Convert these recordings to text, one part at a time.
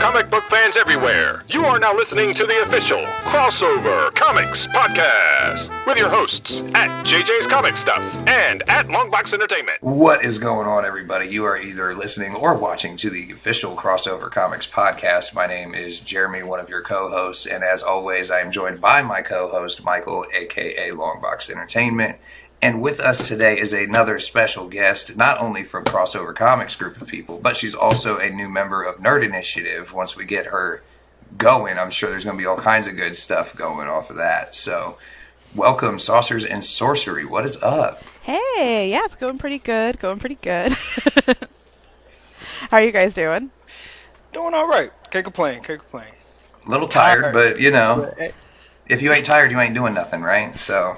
comic book fans everywhere. You are now listening to the official Crossover Comics Podcast with your hosts at JJ's Comic Stuff and at Longbox Entertainment. What is going on, everybody? You are either listening or watching to the official Crossover Comics Podcast. My name is Jeremy, one of your co-hosts, and as always, I am joined by my co-host, Michael, aka Longbox Entertainment. And with us today is another special guest, not only from Crossover Comics group of people, but she's also a new member of Nerd Initiative. Once we get her going, I'm sure there's going to be all kinds of good stuff going off of that. So, welcome, Saucers and Sorcery. What is up? Hey, yeah, it's going pretty good. How are you guys doing? Doing all right. Can't complain. A little tired, but you know, if you ain't tired, you ain't doing nothing, right? So.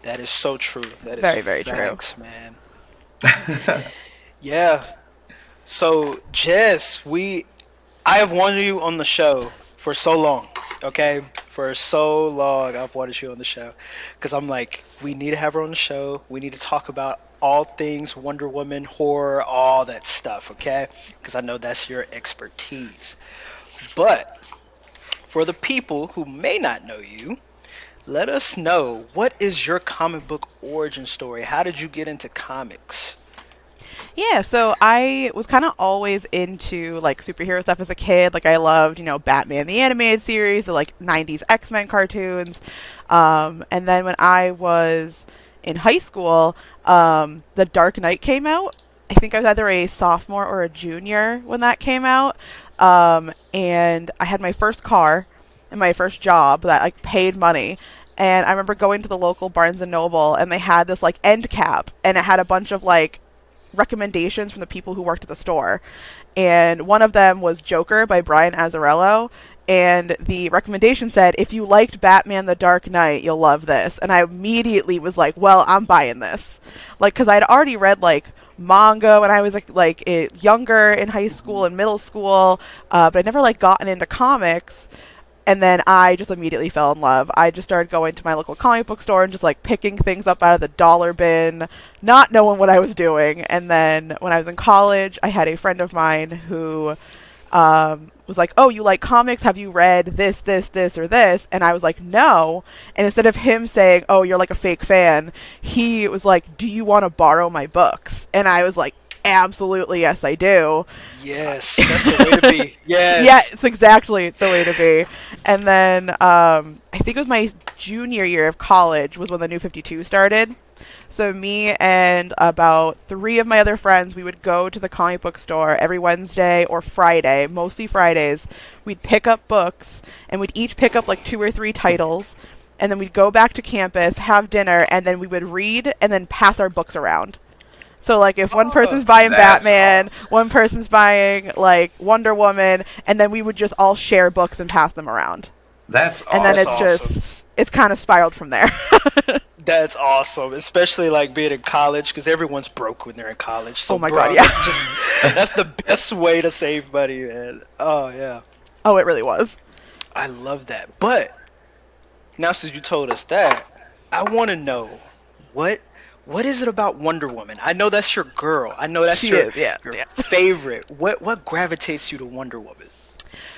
That is so true. That is very, very facts, true, man. Yeah. So, Jess, I have wanted you on the show for so long. Okay, for so long, I've wanted you on the show because I'm like, we need to have her on the show. We need to talk about all things Wonder Woman, horror, all that stuff. Okay, because I know that's your expertise. But for the people who may not know you, let us know, what is your comic book origin story? How did you get into comics? Yeah, so I was kind of always into like superhero stuff as a kid. Like I loved, Batman the animated series, the like 90s X-Men cartoons. And then when I was in high school, The Dark Knight came out. I think I was either a sophomore or a junior when that came out. And I had my first car and my first job that like paid money. And I remember going to the local Barnes and Noble and they had this like end cap and it had a bunch of like recommendations from the people who worked at the store. And one of them was Joker by Brian Azzarello. And the recommendation said, if you liked Batman the Dark Knight, you'll love this. And I immediately was like, well, I'm buying this. Like, because I'd already read like manga when I was younger in high school and middle school, but I'd never like gotten into comics. And then I just immediately fell in love. I just started going to my local comic book store and just like picking things up out of the dollar bin, not knowing what I was doing. And then when I was in college, I had a friend of mine who was like, oh, you like comics? Have you read this, or this? And I was like, no. And instead of him saying, oh, you're like a fake fan, he was like, do you want to borrow my books? And I was like, absolutely, yes, I do. Yes, that's the way to be. Yes. Yeah, it's exactly the way to be. And then I think it was my junior year of college was when the New 52 started. So me and about 3 of my other friends, we would go to the comic book store every Wednesday or Friday, mostly Fridays. We'd pick up books, and we'd each pick up like 2 or 3 titles. And then we'd go back to campus, have dinner, and then we would read and then pass our books around. So, like, if one person's buying Batman, awesome. One person's buying, like, Wonder Woman, and then we would just all share books and pass them around. That's awesome. And then it's kind of spiraled from there. That's awesome, especially, like, being in college, because everyone's broke when they're in college. So, oh, my God, yeah. That's the best way to save money, man. Oh, yeah. Oh, it really was. I love that. But, now since you told us that, I want to know, what is it about Wonder Woman? I know that's your girl. I know that's your favorite. What gravitates you to Wonder Woman?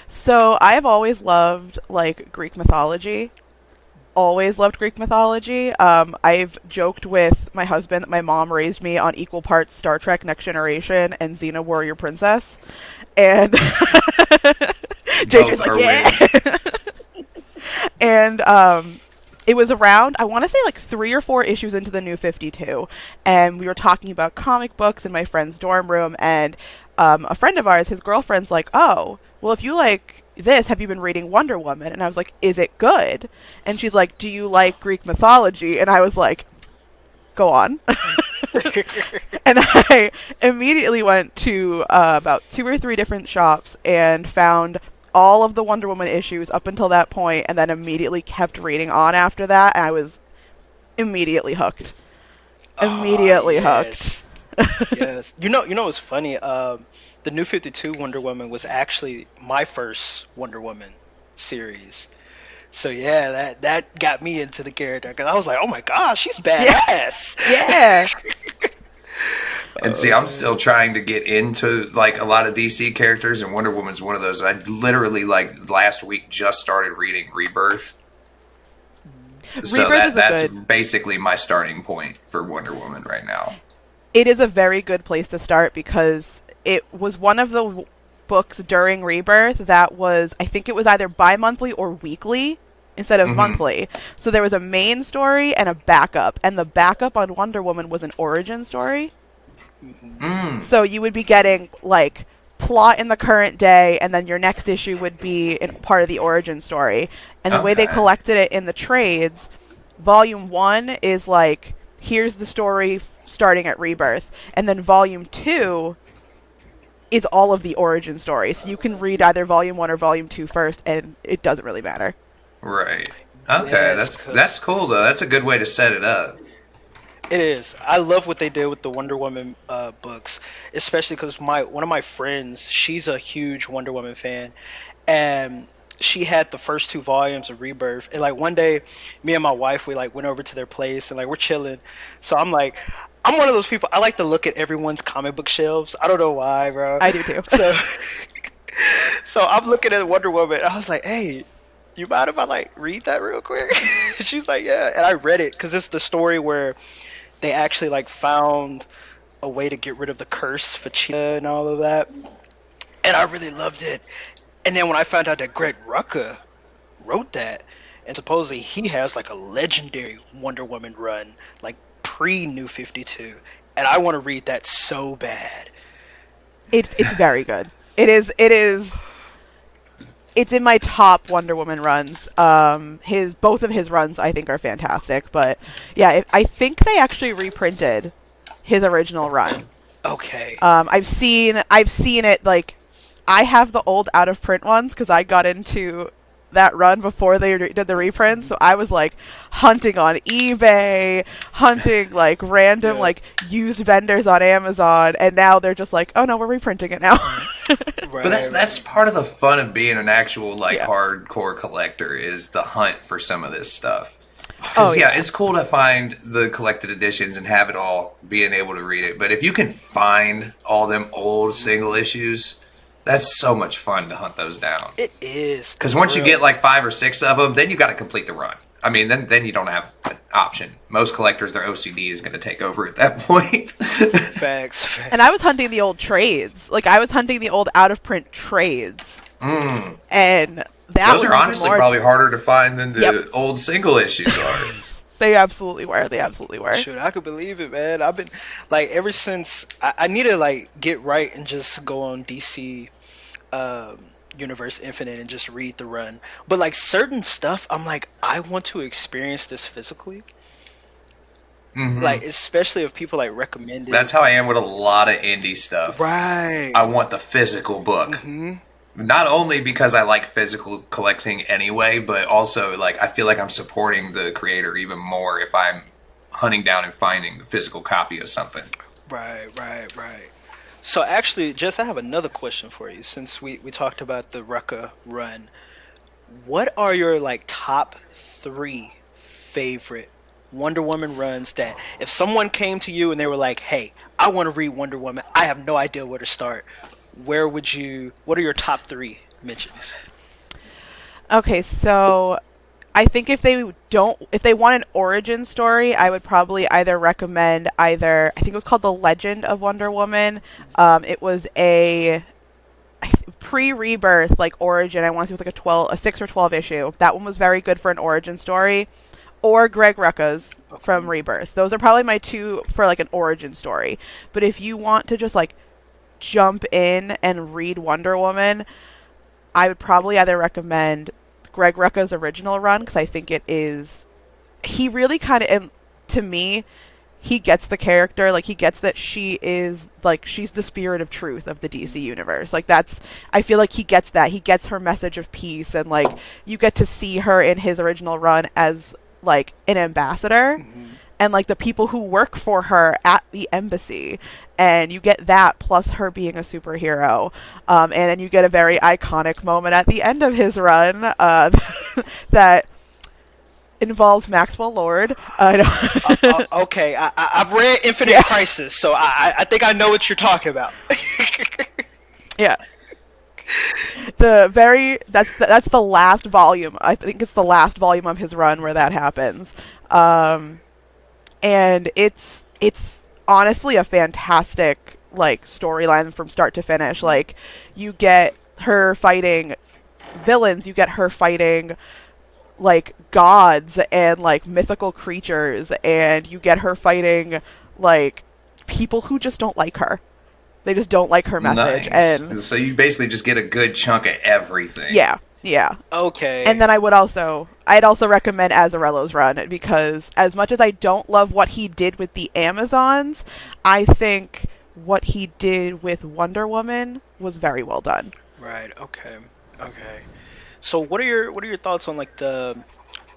So I've always loved like Greek mythology. Always loved Greek mythology. I've joked with my husband that my mom raised me on equal parts Star Trek Next Generation and Xena Warrior Princess. And JJ's like, yeah. And it was around, I want to say like 3 or 4 issues into the New 52, and we were talking about comic books in my friend's dorm room, and a friend of ours, his girlfriend's like, oh, well, if you like this, have you been reading Wonder Woman? And I was like, is it good? And she's like, do you like Greek mythology? And I was like, go on. And I immediately went to about 2 or 3 different shops and found all of the Wonder Woman issues up until that point, and then immediately kept reading on after that, and I was immediately hooked. Hooked. Yes. You know what's funny? The New 52 Wonder Woman was actually my first Wonder Woman series. So yeah, that got me into the character, because I was like, oh my gosh, she's badass. Yeah. And see, I'm still trying to get into like a lot of DC characters, and Wonder Woman's one of those. I literally like last week just started reading Rebirth. So Rebirth is that's good. basically my starting point for Wonder Woman right now. It is a very good place to start because it was one of the books during Rebirth that was, I think it was either bi-monthly or weekly instead of monthly. So there was a main story and a backup, and the backup on Wonder Woman was an origin story. So you would be getting like plot in the current day, and then your next issue would be in part of the origin story. And the way they collected it in the trades, volume 1 is like, here's the story starting at Rebirth, and then volume 2 is all of the origin story. So you can read either volume 1 or volume 2 first, and it doesn't really matter. Right. Okay, that's cool though. That's a good way to set it up. It is. I love what they did with the Wonder Woman books, especially because one of my friends, she's a huge Wonder Woman fan, and she had the first 2 volumes of Rebirth. And like one day, me and my wife, we like went over to their place and like we're chilling. So I'm like, I'm one of those people. I like to look at everyone's comic book shelves. I don't know why, bro. I do too. So I'm looking at Wonder Woman. I was like, hey, you mind if I like read that real quick? She's like, yeah. And I read it because it's the story where they actually like found a way to get rid of the curse for Cheetah and all of that. And I really loved it. And then when I found out that Greg Rucka wrote that, and supposedly he has like a legendary Wonder Woman run, like pre-New 52, and I want to read that so bad. It's very good. It is. It's in my top Wonder Woman runs. Both of his runs I think are fantastic. But yeah, I think they actually reprinted his original run. Okay. I've seen it. Like, I have the old out of print ones because I got into that run before they did the reprints. So I was like hunting on eBay, hunting like random like used vendors on Amazon, and now they're just like, oh no, we're reprinting it now. But that's part of the fun of being an actual like hardcore collector is the hunt for some of this stuff. Because it's cool to find the collected editions and have it all, being able to read it. But if you can find all them old single issues, that's so much fun to hunt those down. It is. Because once you get like 5 or 6 of them, then you got to complete the run. I mean, then you don't have an option. Most collectors, their OCD is going to take over at that point. Facts. And I was hunting the old trades. Like, I was hunting the old out-of-print trades. And those are honestly probably harder to find than the old single issues are. They absolutely were. Shoot, I could believe it, man. I've been, like, ever since... I need to, like, get right and just go on DC... Universe Infinite and just read the run. But like certain stuff, I'm like, I want to experience this physically. Like, especially if people like recommend it. That's how I am with a lot of indie stuff. Right. I want the physical book. Not only because I like physical collecting anyway, but also like I feel like I'm supporting the creator even more if I'm hunting down and finding the physical copy of something. Right. So actually, Jess, I have another question for you. Since we talked about the Rucka run, what are your like top 3 favorite Wonder Woman runs that if someone came to you and they were like, hey, I want to read Wonder Woman, I have no idea where to start, what are your top 3 mentions? Okay, so I think if they want an origin story, I would probably either recommend I think it was called The Legend of Wonder Woman. It was a pre-Rebirth like origin. I want to say it was like a 6 or 12 issue. That one was very good for an origin story. Or Greg Rucka's from Rebirth. Those are probably my 2 for like an origin story. But if you want to just like jump in and read Wonder Woman, I would probably either recommend Greg Rucka's original run, because I think he really kind of, and to me, he gets the character, like he gets that she is, like, she's the spirit of truth of the DC universe. Like I feel like he gets that. He gets her message of peace, and like, you get to see her in his original run as like an ambassador, and like the people who work for her at the embassy, and you get that plus her being a superhero, and then you get a very iconic moment at the end of his run that involves Maxwell Lord. Okay, I've read Infinite Crisis, so I think I know what you're talking about. Yeah. That's the last volume. I think it's the last volume of his run where that happens. And it's honestly a fantastic like storyline from start to finish. Like, you get her fighting villains, you get her fighting like gods and like mythical creatures, and you get her fighting like people who just don't like her. They just don't like her message. Nice. And so you basically just get a good chunk of everything. yeah. Okay. And then I'd also recommend Azzarello's run, because as much as I don't love what he did with the Amazons, I think what he did with Wonder Woman was very well done. Right. Okay. So what are your thoughts on like the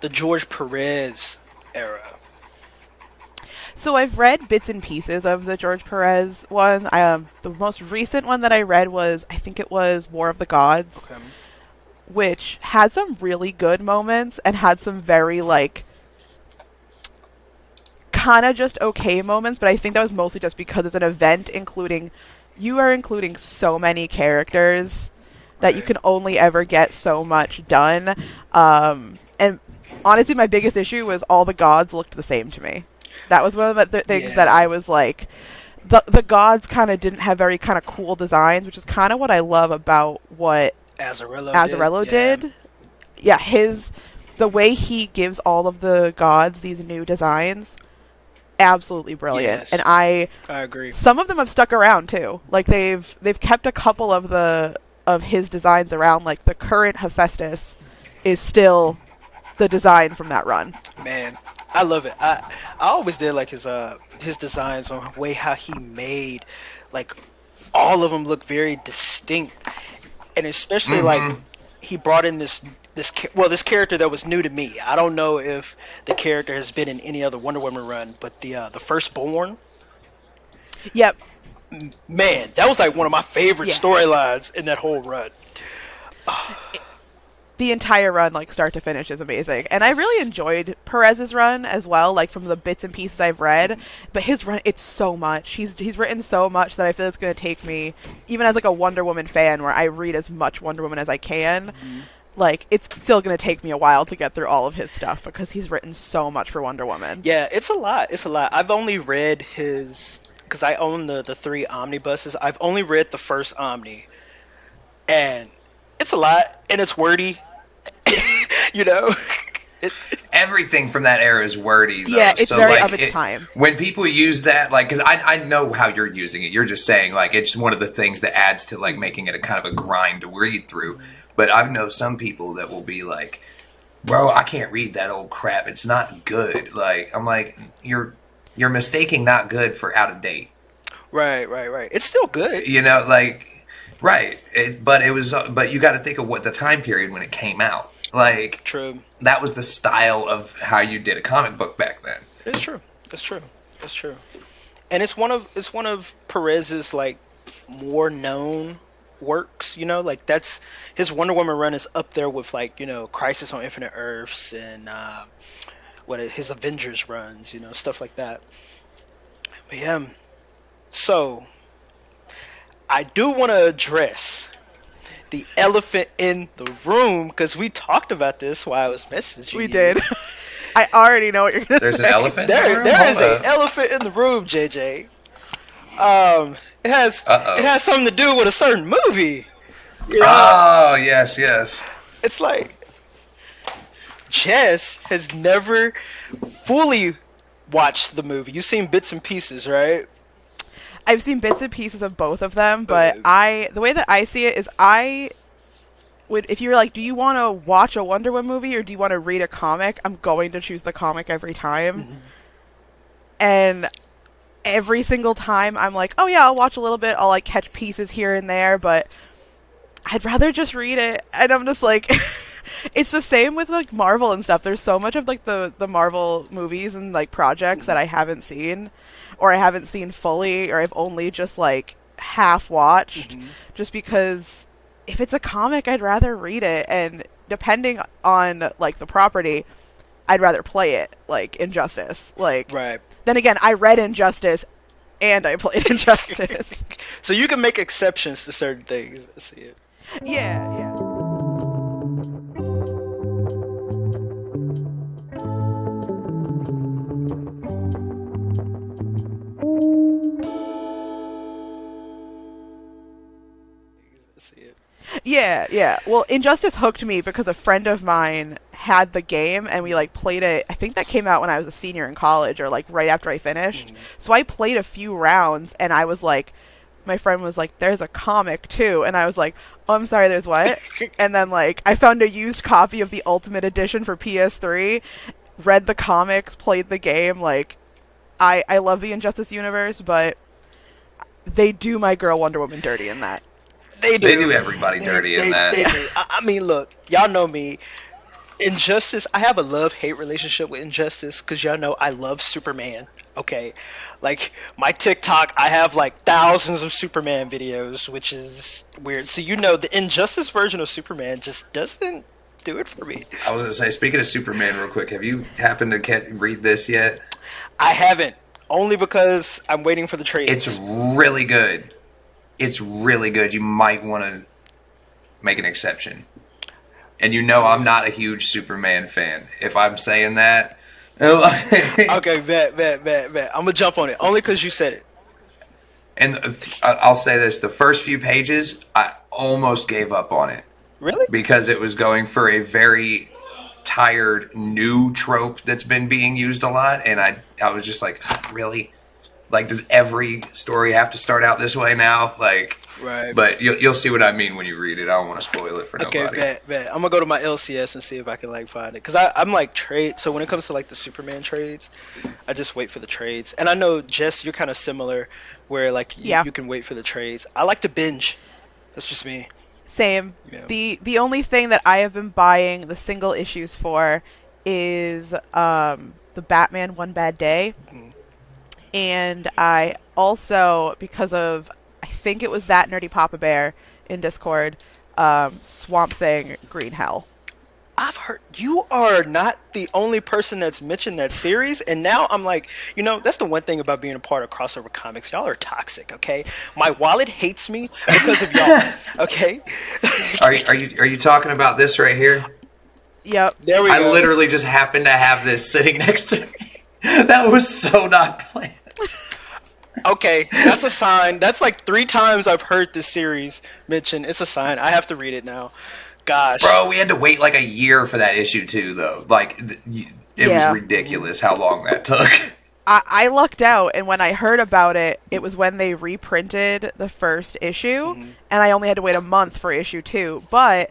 George Perez era? So I've read bits and pieces of the George Perez one. The most recent one that I read was, I think it was War of the Gods, Okay. which had some really good moments and had some very like kind of just okay moments, but I think that was mostly just because it's an event including so many characters that you can only ever get so much done. And honestly, my biggest issue was all the gods looked the same to me. That was one of the things that I was like, the gods kind of didn't have very kind of cool designs, which is kind of what I love about what Azzarello did. Yeah, the way he gives all of the gods these new designs, absolutely brilliant. Yes. And I agree. Some of them have stuck around too. Like they've kept a couple of his designs around. Like the current Hephaestus is still the design from that run. Man, I love it. I always did like his designs on the way how he made like all of them look very distinct, and especially like he brought in this character that was new to me. I don't know if the character has been in any other Wonder Woman run, but the Firstborn. Yep. Man, that was like one of my favorite storylines in that whole run. The entire run, like start to finish, is amazing, and I really enjoyed Perez's run as well. Like from the bits and pieces I've read, but his run, it's so much. He's written so much that I feel it's going to take me, even as like a Wonder Woman fan, where I read as much Wonder Woman as I can. Like it's still going to take me a while to get through all of his stuff because he's written so much for Wonder Woman. Yeah, it's a lot. I've only read his, because I own the 3 omnibuses. I've only read the first Omni, and it's a lot, and it's wordy. You know, everything from that era is wordy, though. Yeah, it's so, very like, of its time. When people use that, like, because I know how you're using it. You're just saying, like, it's one of the things that adds to, like, making it a kind of a grind to read through. But I know some people that will be like, bro, I can't read that old crap. It's not good. Like, I'm like, you're mistaking not good for out of date. Right. It's still good. You know, like, right. But you got to think of what the time period when it came out. Like, true. That was the style of how you did a comic book back then. It's true. And it's one of Perez's like more known works. You know, like that's his Wonder Woman run is up there with like, you know, Crisis on Infinite Earths and his Avengers runs. You know, stuff like that. But yeah. So I do want to address the elephant in the room, because we talked about this while I was messaging you. We did. I already know what you're going to say. There's an elephant in the room? There is an elephant in the room, JJ. It has something to do with a certain movie. You know? Oh, yes. It's like Jess has never fully watched the movie. You've seen bits and pieces, right? I've seen bits and pieces of both of them, but the way that I see it is if you're like, do you want to watch a Wonder Woman movie or do you want to read a comic? I'm going to choose the comic every time. Mm-hmm. And every single time I'm like, oh yeah, I'll watch a little bit. I'll like catch pieces here and there, but I'd rather just read it. And I'm just like, it's the same with like Marvel and stuff. There's so much of like the Marvel movies and like projects that I haven't seen, or I haven't seen fully, or I've only just like half watched, just because if it's a comic, I'd rather read it. And depending on like the property, I'd rather play it, like Injustice. Like, Right. then again, I read Injustice and I played Injustice. So you can make exceptions to certain things. I see it. Yeah. I see it. Yeah. Well, Injustice hooked me because a friend of mine had the game and we like played it. I think that came out when I was a senior in college or like right after I finished. So I played a few rounds and I was like, my friend was like, there's a comic too. And I was like, oh, I'm sorry, there's what? And then like I found a used copy of the Ultimate Edition for PS3, read the comics, played the game. Like, I love the Injustice universe, but they do my girl Wonder Woman dirty in that. They do. They do everybody dirty in that. They do. I mean, look, y'all know me. Injustice, I have a love-hate relationship with Injustice because y'all know I love Superman. Okay, like my TikTok, I have like thousands of Superman videos, which is weird. So you know, the Injustice version of Superman just doesn't do it for me. I was gonna say, speaking of Superman, real quick, have you happened to read this yet? I haven't, only because I'm waiting for the trade. It's really good. It's really good. You might want to make an exception. And you know I'm not a huge Superman fan. If I'm saying that... Okay, bet. I'm gonna jump on it, only because you said it. And I'll say this, the first few pages, I almost gave up on it. Really? Because it was going for a very tired new trope that's been being used a lot. And I was just like, really? Like, does every story have to start out this way now? Like, right. But you'll see what I mean when you read it. I don't want to spoil it for nobody. Okay, bet. I'm gonna go to my LCS and see if I can like find it. Cause I'm like trade. So when it comes to like the Superman trades, I just wait for the trades. And I know Jess, you're kind of similar, where like you can wait for the trades. I like to binge. That's just me. Same. Yeah. The only thing that I have been buying the single issues for is the Batman One Bad Day. Mm-hmm. And I also, because of, I think it was that Nerdy Papa Bear in Discord, Swamp Thing Green Hell. I've heard you are not the only person that's mentioned that series, and now I'm like, you know, that's the one thing about being a part of Crossover Comics. Y'all are toxic, okay? My wallet hates me because of y'all, okay? Are you talking about this right here? Yep. There we go. I literally just happened to have this sitting next to me. That was so not planned. Okay, that's a sign. That's like 3 times I've heard this series mentioned. It's a sign. I have to read it now. Gosh. Bro, we had to wait like a year for that issue too, though. Like, it was ridiculous how long that took. I lucked out, and when I heard about it, it was when they reprinted the first issue, and I only had to wait a month for issue 2. But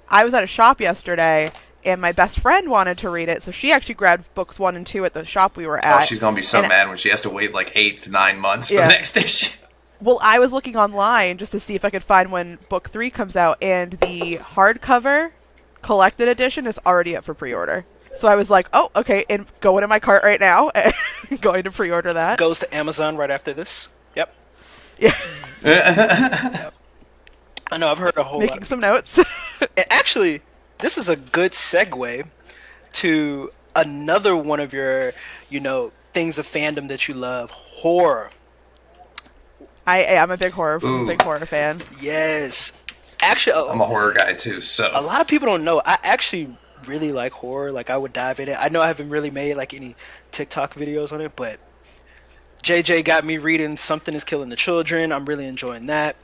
I was at a shop yesterday, and my best friend wanted to read it, so she actually grabbed books 1 and 2 at the shop we were at. Oh, she's gonna be so mad when she has to wait like 8 to 9 months for the next issue. Well, I was looking online just to see if I could find when book 3 comes out, and the hardcover collected edition is already up for pre-order. So I was like, oh, okay, and going in my cart right now, and going to pre-order that. Goes to Amazon right after this. Yep. Yeah. Yep. I know, I've heard a whole lot. Making some notes. And actually, this is a good segue to another one of your, you know, things of fandom that you love, horror. I am a big horror fan. Yes. Actually, I'm a horror guy too, so. A lot of people don't know. I actually really like horror. Like, I would dive in it. I know I haven't really made like any TikTok videos on it, but JJ got me reading Something is Killing the Children. I'm really enjoying that.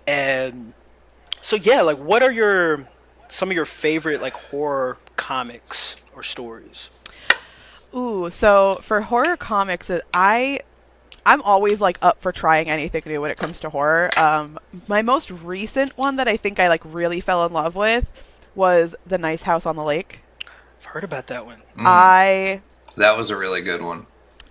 And so yeah, like, what are some of your favorite like horror comics or stories? Ooh, so for horror comics, I'm always like up for trying anything new when it comes to horror. My most recent one that I think I like really fell in love with was The Nice House on the Lake. I've heard about that one. That was a really good one.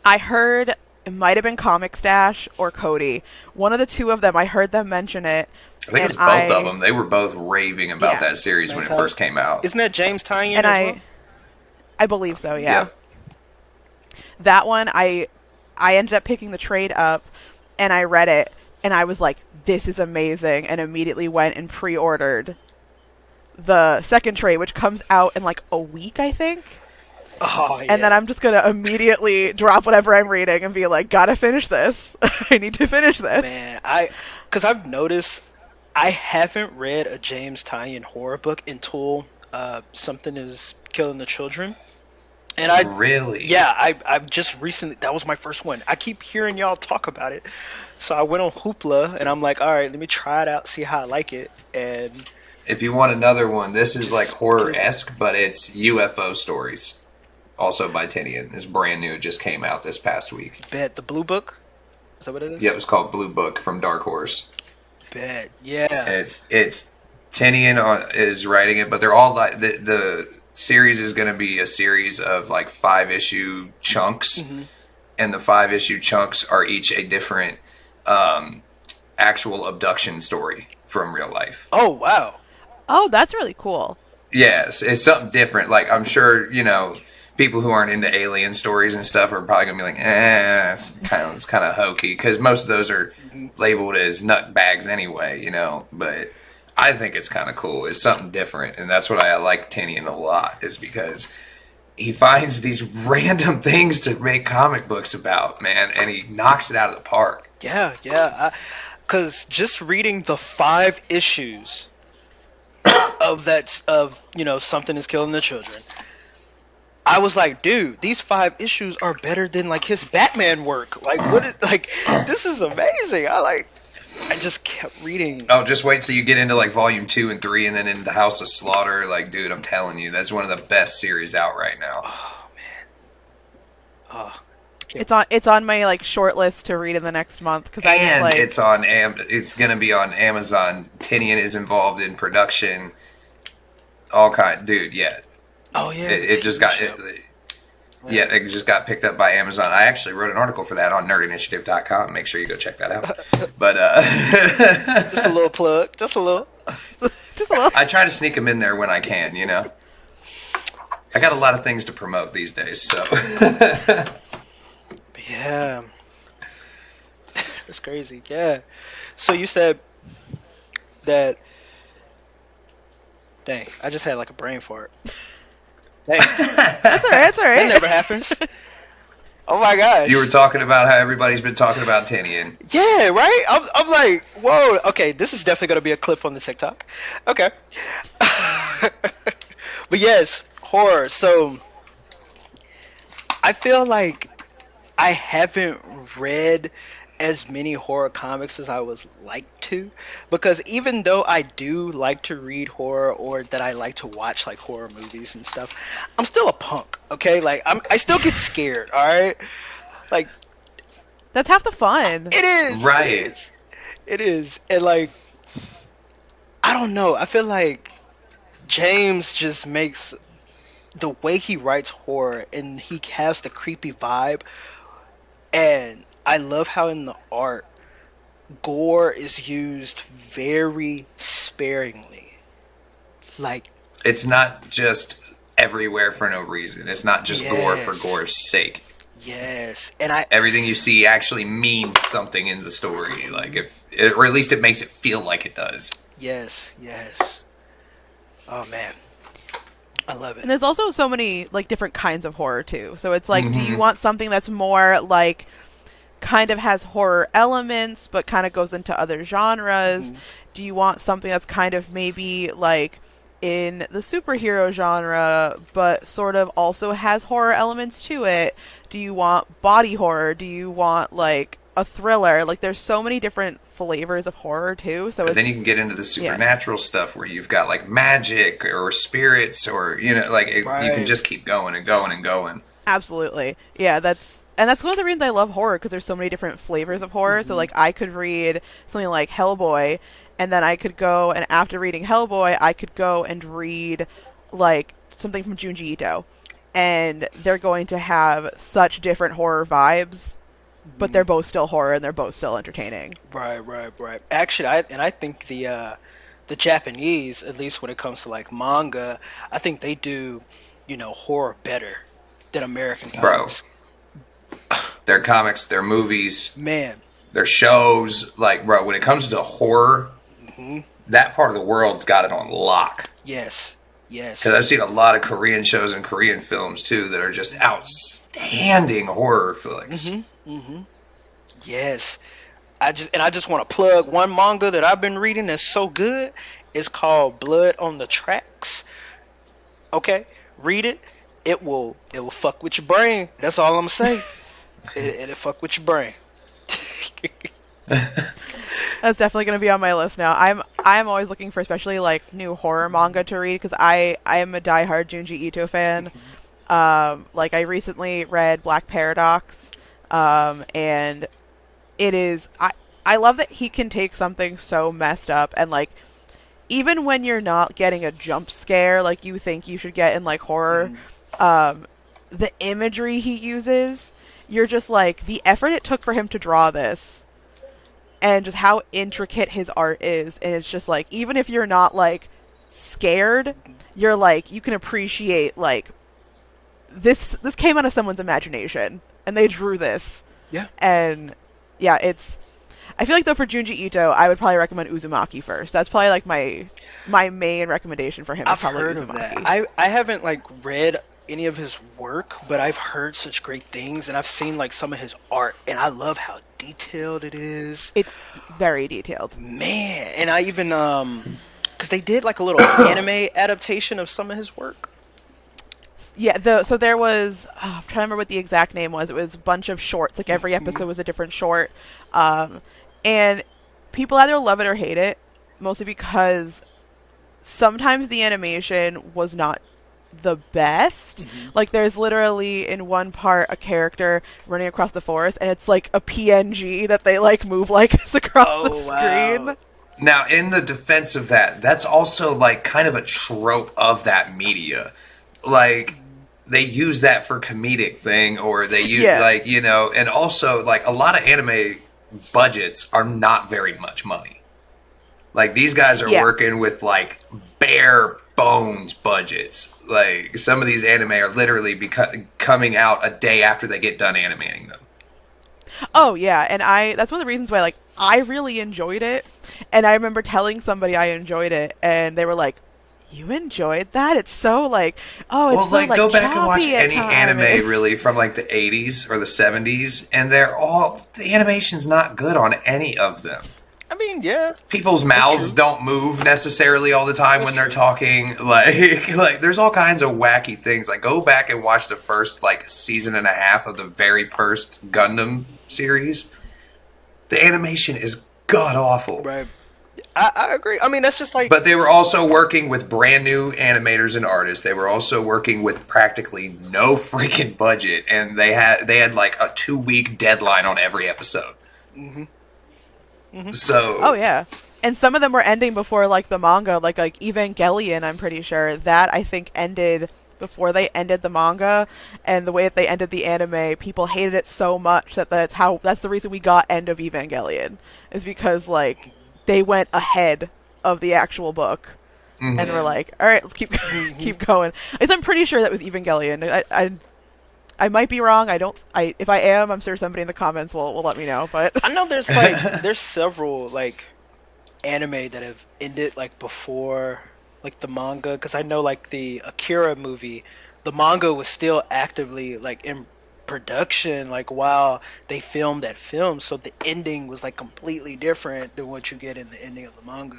I heard it might have been Comic Stash or Cody. One of the two of them, I heard them mention it. I think it was both of them. They were both raving about that series when it first came out. Isn't that James Tynion? And as well? I believe so, yeah. That one, I ended up picking the trade up, and I read it, and I was like, this is amazing, and immediately went and pre-ordered the second trade, which comes out in like a week, I think. Oh yeah. And then I'm just going to immediately drop whatever I'm reading and be like, gotta finish this. I need to finish this. Man, because I've noticed I haven't read a James Tynion horror book until Something is Killing the Children. And Really? Yeah, I've just recently, that was my first one. I keep hearing y'all talk about it. So I went on Hoopla and I'm like, all right, let me try it out, see how I like it. And If you want another one, this is like horror-esque, but it's UFO stories. Also by Tinian. It's brand new. It just came out this past week. bet the Blue Book. Is that what it is? Yeah, it was called Blue Book from Dark Horse. Bet. Yeah. And it's Tinian is writing it, but they're all like the series is going to be a series of like 5-issue chunks, and the 5-issue chunks are each a different actual abduction story from real life. Oh wow. Oh, that's really cool. Yes, it's something different. Like, I'm sure, people who aren't into alien stories and stuff are probably going to be like, it's kind of hokey, because most of those are labeled as nut bags anyway, but I think it's kind of cool. It's something different, and that's what I like Tinian a lot, is because he finds these random things to make comic books about, man, and he knocks it out of the park. Yeah, yeah. Because just reading the 5 issues of Something is Killing the Children, I was like, dude, these 5 issues are better than like his Batman work. Like, what is this is amazing. I just kept reading. Oh, just wait till you get into like volume 2 and 3, and then into House of Slaughter. Like, dude, I'm telling you, that's one of the best series out right now. Oh man. Oh. It's on my like short list to read in the next month because It's on it's gonna be on Amazon. Tinian is involved in production. All kind, dude. Yeah. Oh yeah. It just got it just got picked up by Amazon. I actually wrote an article for that on nerdinitiative.com. Make sure you go check that out. But just a little plug, just a little. I try to sneak them in there when I can. I got a lot of things to promote these days, so. Yeah. It's crazy. Yeah. So you said that. Dang, I just had like a brain fart. Dang. That's all right. That never happens. Oh my gosh. You were talking about how everybody's been talking about Tinian. Yeah, right? I'm like, whoa, okay, this is definitely going to be a clip on the TikTok. Okay. But yes, horror. So I feel like I haven't read as many horror comics as I was like to, because even though I do like to read horror, or that I like to watch like horror movies and stuff, I'm still a punk, okay? Like I still get scared, all right? Like, that's half the fun. it is. Right. It is. And like, I don't know. I feel like James just makes the way he writes horror, and he has the creepy vibe. And I love how in the art, gore is used very sparingly. Like, It's not just everywhere for no reason. It's not just gore for Yes. gore's sake. yes. And Everything you see actually means something in the story, like or at least it makes it feel like it does. yes. Oh man. I love it. And there's also so many like different kinds of horror too. So it's like, do you want something that's more like kind of has horror elements but kind of goes into other genres? Do you want something that's kind of maybe like in the superhero genre but sort of also has horror elements to it? Do you want body horror? Do you want like a thriller? Like, there's so many different flavors of horror too. So But then you can get into the supernatural stuff where you've got like magic or spirits, or you can just keep going and going and going. Absolutely. Yeah, that's one of the reasons I love horror, because there's so many different flavors of horror. So like, I could read something like Hellboy, and then I could go, and after reading Hellboy, I could go and read like something from Junji Ito, and they're going to have such different horror vibes, but they're both still horror and they're both still entertaining. Right. Actually, I think the Japanese, at least when it comes to like manga, I think they do, horror better than American comics. Bro, their comics, their movies, Man. their shows, like, bro, when it comes to horror, that part of the world's got it on lock. Yes. Yes. Because I've seen a lot of Korean shows and Korean films too that are just outstanding horror flicks. Yes. I just want to plug one manga that I've been reading that's so good. It's called Blood on the Tracks. Okay, read it. It will fuck with your brain. That's all I'm gonna say. It'll fuck with your brain. That's definitely going to be on my list now. I'm always looking for especially like new horror manga to read because I am a diehard Junji Ito fan. Like I recently read Black Paradox, and it is I love that he can take something so messed up and like even when you're not getting a jump scare like you think you should get in like horror, the imagery he uses, you're just like the effort it took for him to draw this and just how intricate his art is, and it's just like even if you're not like scared, you're like you can appreciate like this came out of someone's imagination and they drew this. Yeah. And yeah, I feel like though for Junji Ito, I would probably recommend Uzumaki first. That's probably like my main recommendation for him. I've heard of that. I haven't like read any of his work, but I've heard such great things, and I've seen like some of his art, and I love how detailed it is. It's very detailed, man. And I even because they did like a little anime adaptation of some of his work. Yeah, so there was I'm trying to remember what the exact name was. It was a bunch of shorts. Like every episode was a different short, and people either love it or hate it, mostly because sometimes the animation was not the best. Like there's literally in one part a character running across the forest, and it's like a PNG that they like move like this across the screen. Wow. Now, in the defense of that, that's also like kind of a trope of that media. Like they use that for comedic thing, or they use like, you know, and also like a lot of anime budgets are not very much money. Like these guys are working with like bare bones budgets. Like some of these anime are literally coming out a day after they get done animating them. Oh yeah, and that's one of the reasons why like I really enjoyed it, and I remember telling somebody I enjoyed it, and they were like, "You enjoyed that? It's so like, oh, it's well, so, like go back and watch choppy any at anime really from like the 80s or the 70s, and the animation's not good on any of them. I mean, yeah. People's mouths don't move necessarily all the time when they're talking. Like there's all kinds of wacky things. Like go back and watch the first like season and a half of the very first Gundam series. The animation is god awful. Right. I agree. I mean, that's just like... But they were also working with brand new animators and artists. They were also working with practically no freaking budget, and they had like a 2-week deadline on every episode. So... Oh, yeah. And some of them were ending before, like, the manga. Like Evangelion, I'm pretty sure. That, I think, ended before they ended the manga. And the way that they ended the anime, people hated it so much that's the reason we got End of Evangelion. Is because, like, they went ahead of the actual book. And we're like, all right, let's keep going. I'm pretty sure that was Evangelion. I might be wrong. If I am, I'm sure somebody in the comments will let me know. But I know there's several like anime that have ended like before like the manga, because I know like the Akira movie, the manga was still actively like in production like while they filmed that film, so the ending was like completely different than what you get in the ending of the manga.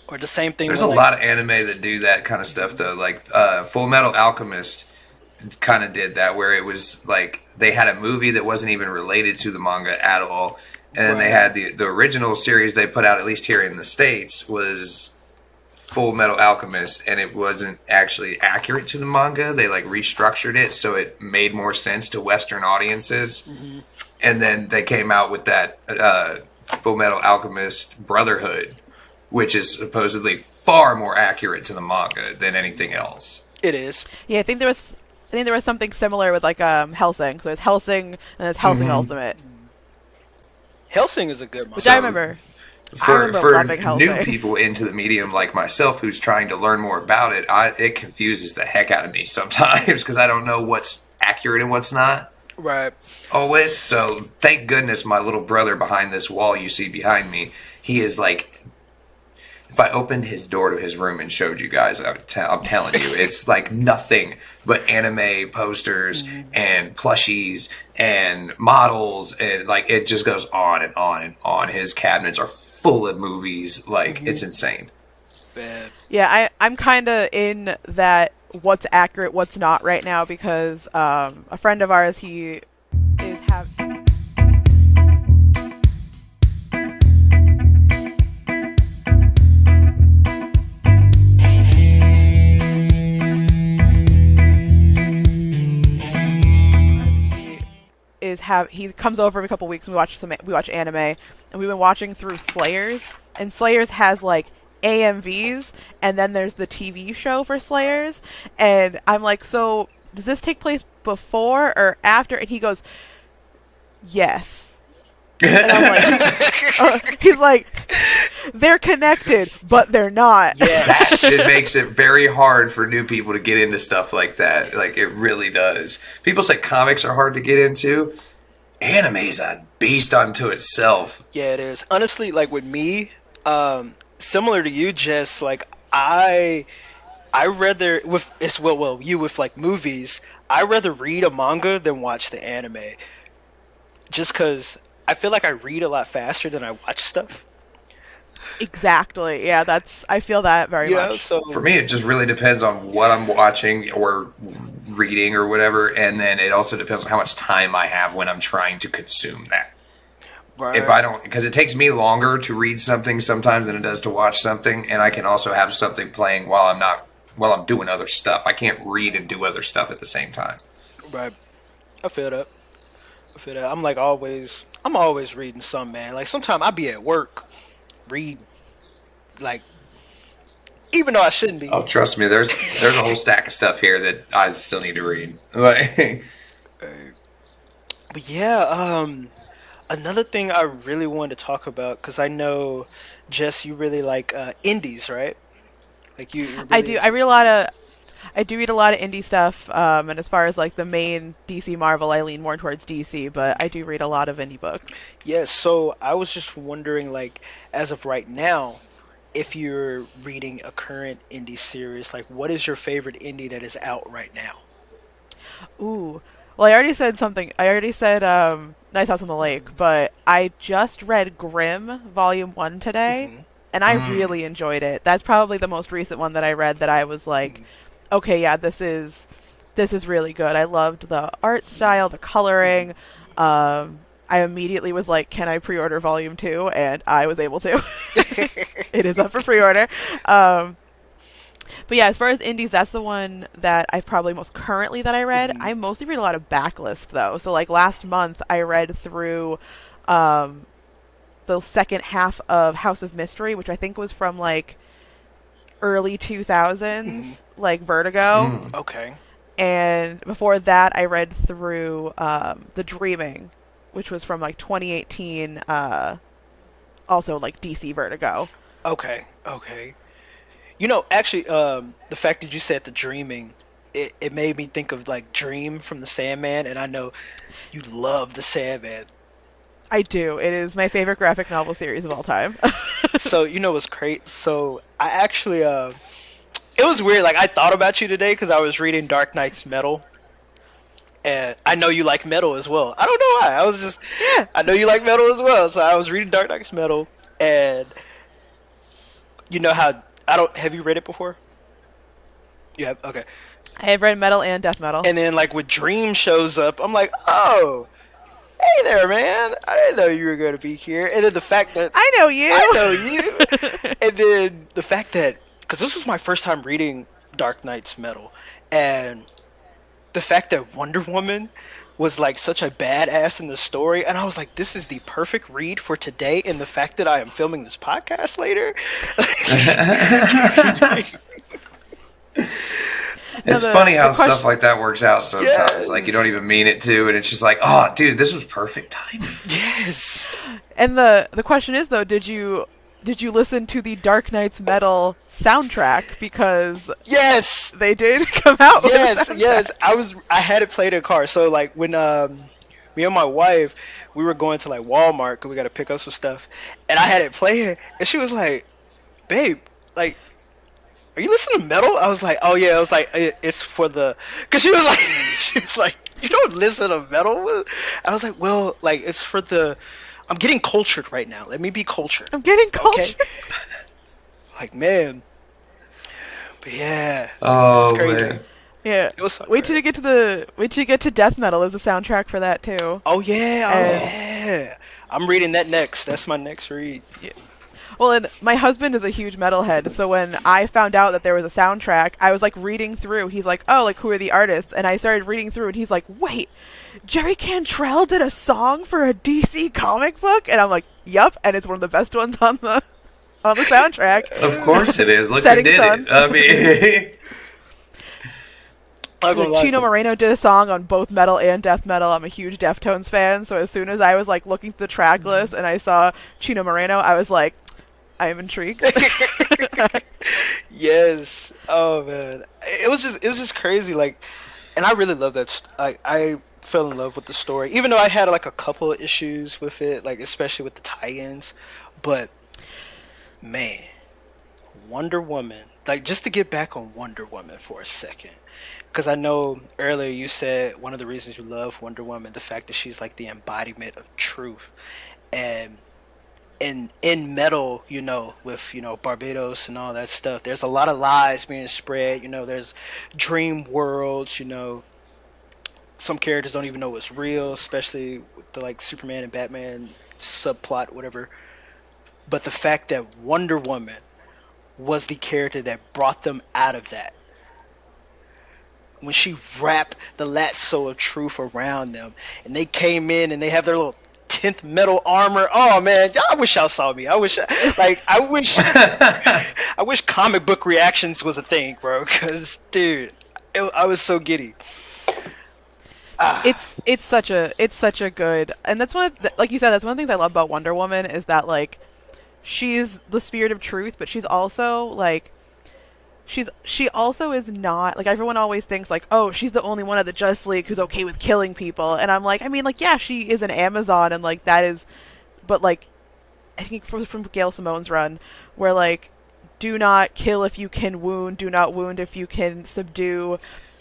Or the same thing. There's a lot of anime that do that kind of stuff though. Like Full Metal Alchemist kind of did that, where it was like they had a movie that wasn't even related to the manga at all, and then they had the original series they put out, at least here in the States, was Full Metal Alchemist, and it wasn't actually accurate to the manga. They like restructured it so it made more sense to Western audiences, and then they came out with that Full Metal Alchemist Brotherhood, which is supposedly far more accurate to the manga than anything else. It is. Yeah, I think there was something similar with like Hellsing. So it's Hellsing and it's Hellsing Ultimate. Hellsing is a good manga. Which I remember. For loving Hellsing. new people into the medium like myself who's trying to learn more about it, it confuses the heck out of me sometimes because I don't know what's accurate and what's not. Right. Always. So thank goodness my little brother behind this wall you see behind me, he is like if I opened his door to his room and showed you guys, I'm telling you, it's like nothing but anime posters and plushies and models, and like it just goes on and on and on. His cabinets are full of movies. Like it's insane. Bad. Yeah, I'm kind of in that what's accurate, what's not right now, because a friend of ours, he is have. He comes over every couple weeks and we watch anime, and we've been watching through Slayers, and Slayers has like AMVs, and then there's the TV show for Slayers, and I'm like, so does this take place before or after? And he goes, yes. And I'm like, he's like, they're connected, but they're not. Yes. It makes it very hard for new people to get into stuff like that. Like, it really does. People say comics are hard to get into. Anime's a beast unto itself. Yeah, it is. Honestly, like with me, similar to you, Jess, like I rather you with like movies, I rather read a manga than watch the anime. Just because I feel like I read a lot faster than I watch stuff. Exactly. Yeah, I feel that very much. So for me, it just really depends on what I'm watching or reading or whatever, and then it also depends on how much time I have when I'm trying to consume that. right. If I don't, because it takes me longer to read something sometimes than it does to watch something, and I can also have something playing while I'm doing other stuff. I can't read and do other stuff at the same time. Right. I feel that. I'm always reading some, man. Like sometimes I be at work, read, like, even though I shouldn't be. Oh, trust me, there's a whole stack of stuff here that I still need to read. Like, But yeah, another thing I really wanted to talk about, because I know, Jess, you really like indies, right? Like you really I do. I do read a lot of indie stuff, and as far as like the main DC Marvel, I lean more towards DC, but I do read a lot of indie books. Yeah, so I was just wondering, like, as of right now, if you're reading a current indie series, like, what is your favorite indie that is out right now? Ooh. Well, I already said something. I already said Nice House on the Lake, but I just read Grimm Volume 1 today, and I really enjoyed it. That's probably the most recent one that I read that I was like, okay, yeah, this is really good. I loved the art style, the coloring. I immediately was like, can I pre-order Volume 2? And I was able to. It is up for pre-order. But yeah, as far as indies, that's the one that I've probably most currently that I read. I mostly read a lot of backlist, though. So like last month, I read through the second half of House of Mystery, which I think was from like early 2000s, like Vertigo. Okay. And before that, I read through The Dreaming, which was from like 2018, also like DC Vertigo. Okay. You know, actually, the fact that you said The Dreaming, it made me think of like Dream from the Sandman, and I know you love the Sandman. I do. It is my favorite graphic novel series of all time. So, you know what's great? So, I actually, it was weird. Like, I thought about you today because I was reading Dark Knight's Metal. And I know you like metal as well. I don't know why. I know you like metal as well. So, I was reading Dark Knight's Metal. And, you know how, have you read it before? You have? Okay. I have read metal and death metal. And then, like, when Dream shows up, I'm like, oh, hey there, man. I didn't know you were going to be here. And then the fact that... I know you! And then the fact that... Because this was my first time reading Dark Knight's Metal. And the fact that Wonder Woman was, like, such a badass in the story. And I was like, this is the perfect read for today. And the fact that I am filming this podcast later... It's funny how stuff like that works out sometimes. Yes. Like, you don't even mean it to, and it's just like, oh, dude, this was perfect timing. Yes. And the question is, though, did you listen to the Dark Knight's Metal soundtrack? Because yes, they did come out with a soundtrack. Yes. I had it played in a car. So, like, when me and my wife, we were going to, like, Walmart because we got to pick up some stuff, and I had it playing, and she was like, babe, like, are you listening to metal? I was like, oh yeah. I was like, it's for the, cause she was like, she was like, you don't listen to metal? I was like, well, like, it's for the, I'm getting cultured right now. Let me be cultured. I'm getting cultured. Okay? Like, man. But yeah. Oh, it's crazy. man. Yeah. It was so Wait till you get to death metal as a soundtrack for that too. Oh yeah, yeah. I'm reading that next. That's my next read. Yeah. Well, and my husband is a huge metalhead, so when I found out that there was a soundtrack, I was like reading through. He's like, "Oh, like who are the artists?" And I started reading through, and he's like, "Wait, Jerry Cantrell did a song for a DC comic book?" And I'm like, "Yup," and it's one of the best ones on the soundtrack. Of course it is. Look who Setting did Sun. it. I mean, Like, Chino Moreno did a song on both metal and death metal. I'm a huge Deftones fan, so as soon as I was like looking through the track list and I saw Chino Moreno, I was like, I am intrigued. Yes. Oh man, it was just crazy. Like, and I really love that. I fell in love with the story, even though I had like a couple of issues with it, like especially with the tie-ins. But man, Wonder Woman. Like, just to get back on Wonder Woman for a second, because I know earlier you said one of the reasons you love Wonder Woman, the fact that she's like the embodiment of truth, and in metal, you know, with, you know, Barbados and all that stuff, there's a lot of lies being spread. You know, there's dream worlds. You know, some characters don't even know what's real, especially with the like Superman and Batman subplot, whatever. But the fact that Wonder Woman was the character that brought them out of that. When she wrapped the lasso of truth around them, and they came in and they have their little 10th metal armor. Oh man, I wish y'all saw me. I wish I wish comic book reactions was a thing, bro. Because dude, I was so giddy. It's such a good, and that's like you said, that's one of the things I love about Wonder Woman is that like she's the spirit of truth, but she's also like she also is not like everyone always thinks like, oh, she's the only one of the Justice League who's okay with killing people, and I'm like, I mean, like, yeah, she is an Amazon, and like that is, but like I think from Gail Simone's run where like, do not kill if you can wound, do not wound if you can subdue,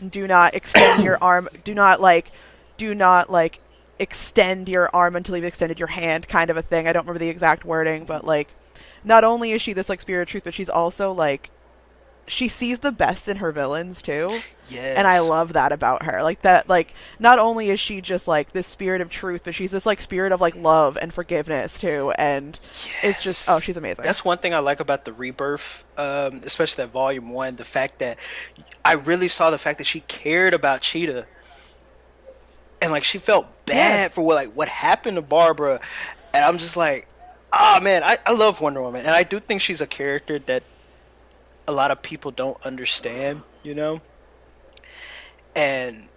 do not extend your arm, do not extend your arm until you've extended your hand, kind of a thing. I don't remember the exact wording, but like, not only is she this like spirit of truth, but she's also like, she sees the best in her villains too. Yes. And I love that about her. Like that, like, not only is she just like this spirit of truth, but she's this like spirit of like love and forgiveness too. And it's just, oh, she's amazing. That's one thing I like about the Rebirth, especially that Volume 1, the fact that I really saw the fact that she cared about Cheetah. And like she felt bad for what happened to Barbara. And I'm just like, oh man, I love Wonder Woman. And I do think she's a character that a lot of people don't understand, you know? And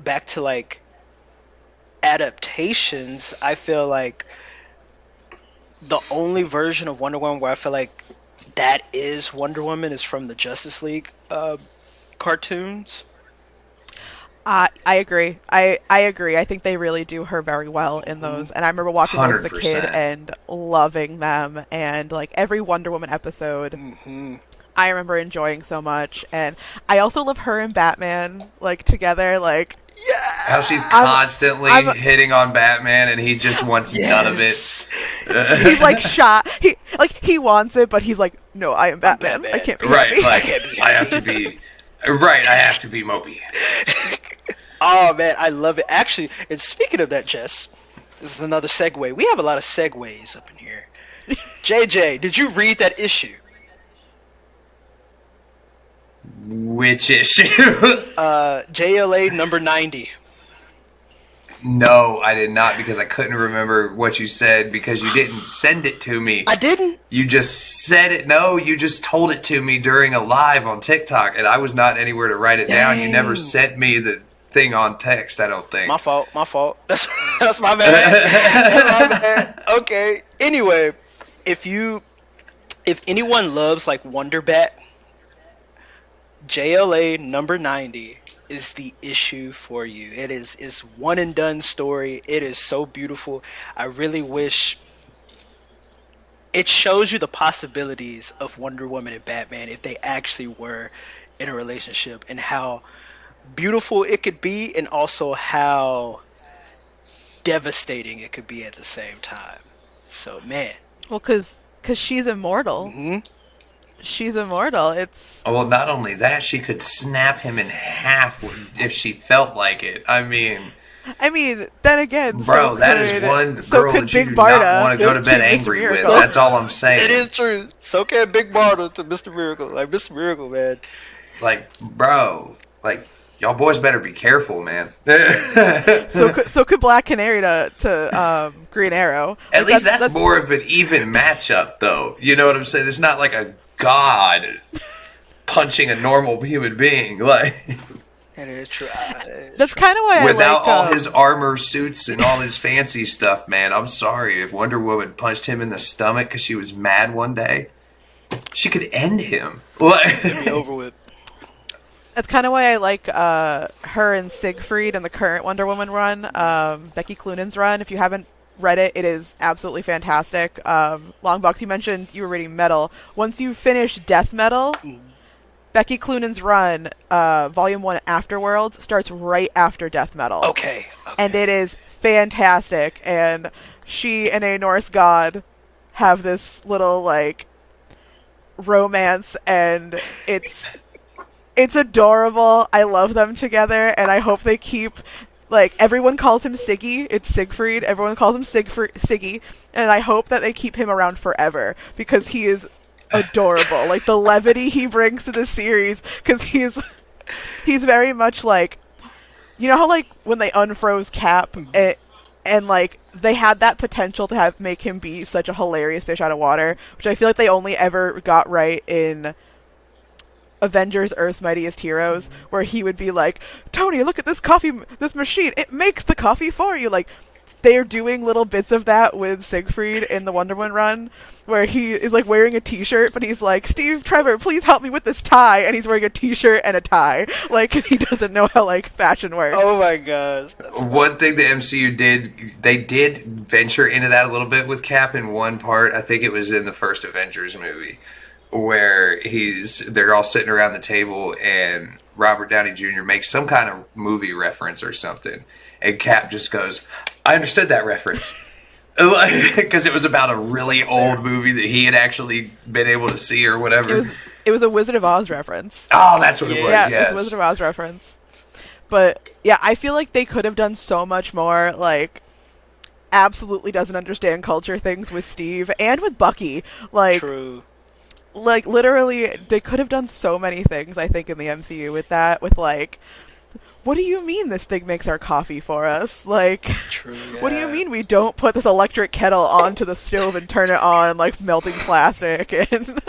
back to like adaptations, I feel like the only version of Wonder Woman where I feel like that is Wonder Woman is from the Justice League cartoons. I agree. I agree. I think they really do her very well in those. And I remember watching those as a kid 100%. and loving them. And like every Wonder Woman episode, I remember enjoying so much. And I also love her and Batman like together. Like, How she's constantly hitting on Batman and he just wants none of it. he's like shot. He wants it, but he's like, no, I am Batman. I can't be Right, happy. like, I have to be... Right, I have to be Mopey. Oh man, I love it. Actually, and speaking of that, Jess, this is another segue. We have a lot of segues up in here. JJ, did you read that issue? Which issue? JLA number 90. No, I did not because I couldn't remember what you said because you didn't send it to me. I didn't? You just said it. No, you just told it to me during a live on TikTok and I was not anywhere to write it down. You never sent me the thing on text, I don't think. My fault. That's my bad. That's my bad. Okay. Anyway, if anyone loves like Wonder Bat, JLA number 90 is the issue for you. It's one and done story. It is so beautiful. I really wish it shows you the possibilities of Wonder Woman and Batman if they actually were in a relationship, and how beautiful it could be, and also how devastating it could be at the same time. So, man. Well, because she's immortal. Hmm. She's immortal. It's Well, not only that, she could snap him in half if she felt like it. I mean, then again, bro, so that is could- one so girl could that you Big do Barda not want to go to to bed Mr. angry with. Miracle. That's all I'm saying. It is true. So can Big Barda to Mr. Miracle. Like, Mr. Miracle, man. Like, bro, like, y'all boys better be careful, man. So could Black Canary to Green Arrow. At Like, least that's more of an even matchup, though. You know what I'm saying? It's not like a god punching a normal human being, like That is true. That's kind of why without I like all his armor suits and all his fancy stuff. Man, I'm sorry if Wonder Woman punched him in the stomach because she was mad one day. She could end him. Be over with. That's kind of why I like her and Siegfried in the current Wonder Woman run, Becky Cloonan's run. If you haven't read it, it is absolutely fantastic. Longbox, you mentioned you were reading Metal. Once you finish Death Metal, Becky Cloonan's run, Volume 1 Afterworld, starts right after Death Metal. Okay. And it is fantastic. And she and a Norse god have this little, like, romance, and it's adorable. I love them together, and I hope they keep, like, everyone calls him Siggy. It's Siegfried. Everyone calls him Siggy, and I hope that they keep him around forever because he is adorable. Like, the levity he brings to the series, because he's very much like, you know how, like, when they unfroze Cap, and like, they had that potential to make him be such a hilarious fish out of water, which I feel like they only ever got right in Avengers Earth's Mightiest Heroes, where he would be like, Tony, look at this machine, it makes the coffee for you. Like, they're doing little bits of that with Siegfried in the Wonder Woman run, where he is, like, wearing a t-shirt, but he's like, Steve Trevor, please help me with this tie, and he's wearing a t-shirt and a tie. Like, he doesn't know how, like, fashion works. Oh my gosh. One thing the MCU did, they did venture into that a little bit with Cap in one part. I think it was in the first Avengers movie, where they're all sitting around the table and Robert Downey Jr. makes some kind of movie reference or something, and Cap just goes, I understood that reference. Because it was about a really old movie that he had actually been able to see or whatever. It was a Wizard of Oz reference. Oh, that's what it was, Yeah, yes. it was a Wizard of Oz reference. But, yeah, I feel like they could have done so much more, like, absolutely doesn't understand culture things with Steve and with Bucky. Like, True. Like, literally, they could have done so many things, I think, in the MCU with that, with, like, what do you mean this thing makes our coffee for us? Like, True, yeah. What do you mean we don't put this electric kettle onto the stove and turn it on, like, melting plastic? And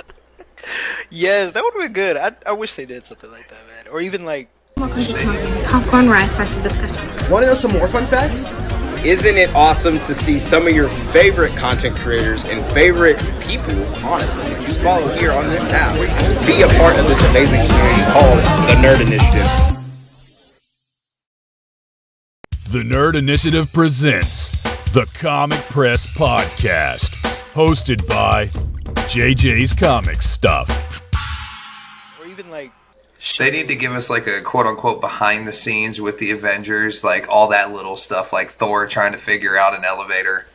Yes, that would be good. I wish they did something like that, man. Or even, like... Popcorn rice after discussion. Want to know some more fun facts? Isn't it awesome to see some of your favorite content creators and favorite people, honestly, if you follow here on this tab, be a part of this amazing community called the Nerd Initiative? The Nerd Initiative presents the Comic Press Podcast, hosted by JJ's Comic Stuff. Or even, like... They need to give us, like, a quote-unquote behind the scenes with the Avengers, like, all that little stuff, like Thor trying to figure out an elevator.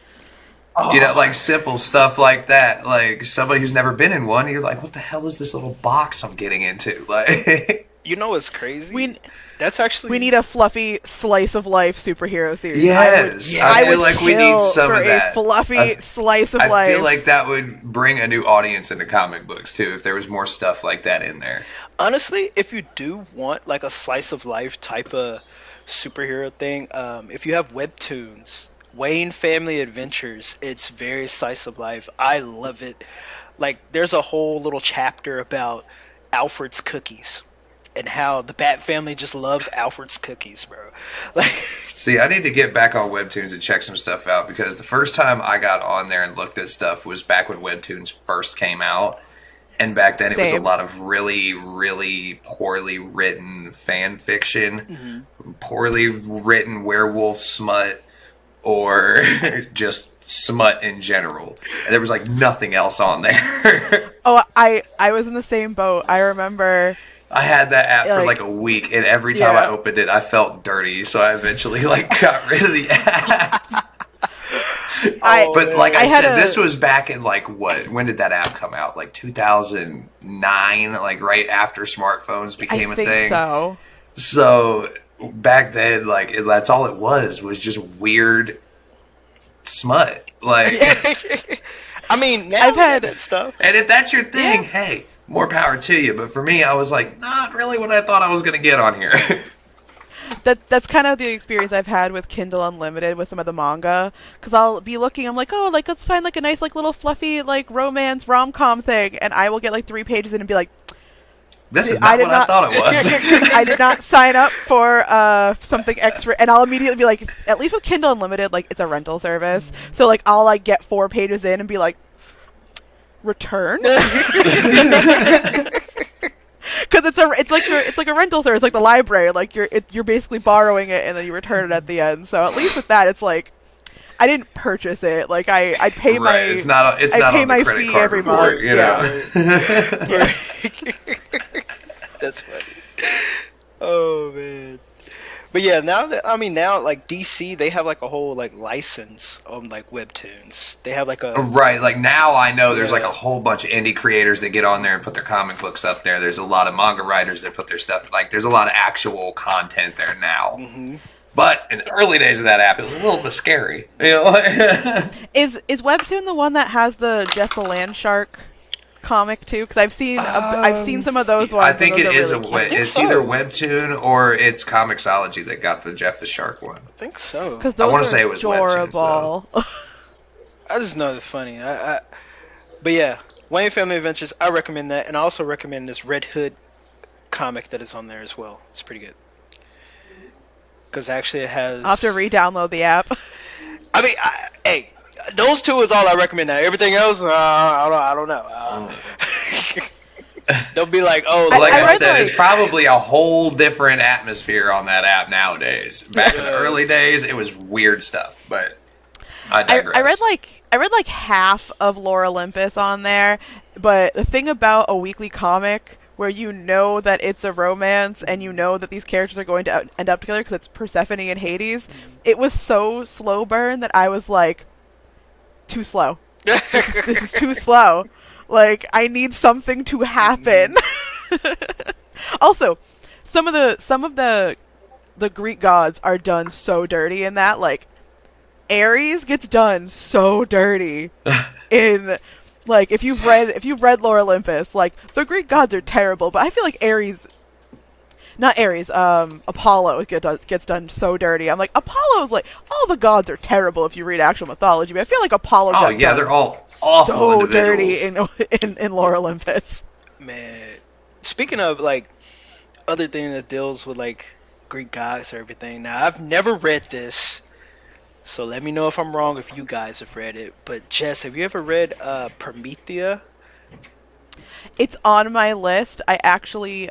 Oh. You know, like, simple stuff like that. Like, somebody who's never been in one, you're like, what the hell is this little box I'm getting into? Like, You know what's crazy? That's actually... we need a fluffy slice of life superhero series. yes. I feel would like we need kill some for of that. a fluffy slice of life. I feel like that would bring a new audience into comic books, too, if there was more stuff like that in there. Honestly, if you do want, like, a slice of life type of superhero thing, if you have webtoons, Wayne Family Adventures, it's very slice of life. I love it. Like, there's a whole little chapter about Alfred's cookies and how the Bat family just loves Alfred's cookies, bro. Like, see, I need to get back on Webtoons and check some stuff out, because the first time I got on there and looked at stuff was back when Webtoons first came out. And back then it was a lot of really, really poorly written fan fiction, poorly written werewolf smut, or just smut in general. And there was like nothing else on there. Oh, I was in the same boat. I remember I had that app for like a week, and every time I opened it, I felt dirty. So I eventually like got rid of the app. But like I said, this was back in like when did that app come out? Like 2009, like right after smartphones became a thing. So back then, like that's all it was just weird smut. Like, I mean, now I've had that stuff. And if that's your thing, hey, more power to you. But for me, I was like, not really what I thought I was going to get on here. That's kind of the experience I've had with Kindle Unlimited with some of the manga, because I'll be looking, I'm like, oh, like let's find like a nice like little fluffy like romance rom-com thing, and I will get like 3 pages in and be like, this is not what I thought it was. I did not sign up for something extra, and I'll immediately be like, at least with Kindle Unlimited, like it's a rental service, so like I'll like get 4 pages in and be like, return. Because it's like a rental service, like the library. Like you're basically borrowing it and then you return it at the end. So at least with that, it's like I didn't purchase it. Like I pay my it's not pay on my the credit fee card every report, month. you know? That's funny. Oh man. But yeah, now like DC, they have like a whole like license on like webtoons. They have like a right. Like now, I know there's like a whole bunch of indie creators that get on there and put their comic books up there. There's a lot of manga writers that put their stuff. Like there's a lot of actual content there now. Mm-hmm. But in the early days of that app, it was a little bit scary. You know? Is Webtoon the one that has the Jeff the Land Shark comic too? Because I've seen some of those ones. I think it is really it's either Webtoon or it's Comixology that got the Jeff the Shark one. I think so. I want to say it was Webtoon. I just know it's funny. But yeah, Wayne Family Adventures. I recommend that, and I also recommend this Red Hood comic that is on there as well. It's pretty good. Because actually, it has. I'll have to re-download the app. I mean, hey. Those 2 is all I recommend now. Everything else, I don't know. They'll be like, oh, like I said, it's probably a whole different atmosphere on that app nowadays. Back in the early days, it was weird stuff, but I digress. I read like half of Lore Olympus on there, but the thing about a weekly comic where you know that it's a romance and you know that these characters are going to end up together because it's Persephone and Hades, it was so slow burn that I was like, too slow. This is too slow. Like, I need something to happen. Also, some of the Greek gods are done so dirty in that. Like, Ares gets done so dirty in like if you've read Lore Olympus, like the Greek gods are terrible, but I feel like Apollo gets done so dirty. I'm like, Apollo's like, all the gods are terrible if you read actual mythology, but I feel like Apollo they're all awful so dirty in Lore Olympus. Man, speaking of like other thing that deals with like Greek gods or everything, now I've never read this, so let me know if I'm wrong if you guys have read it, but Jess, have you ever read Promethea? It's on my list. I actually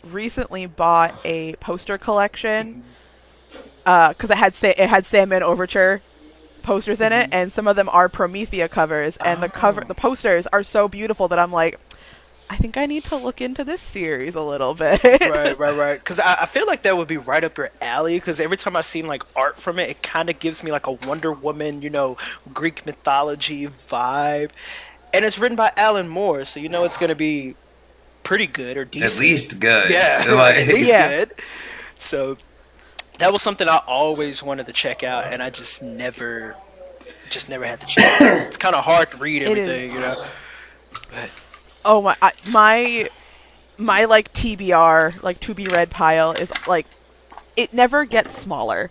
recently bought a poster collection because it had Sandman Overture posters in it, and some of them are Promethea covers, and the posters are so beautiful that I'm like, I think I need to look into this series a little bit. Right. Because I feel like that would be right up your alley. Because every time I've seen like art from it, it kind of gives me like a Wonder Woman, Greek mythology vibe. And it's written by Alan Moore, so it's going to be pretty good or decent. At least good. Yeah, at least good. So that was something I always wanted to check out, and I just never had the chance. It's kind of hard to read everything, But, oh my like TBR, like to be read pile is like, it never gets smaller.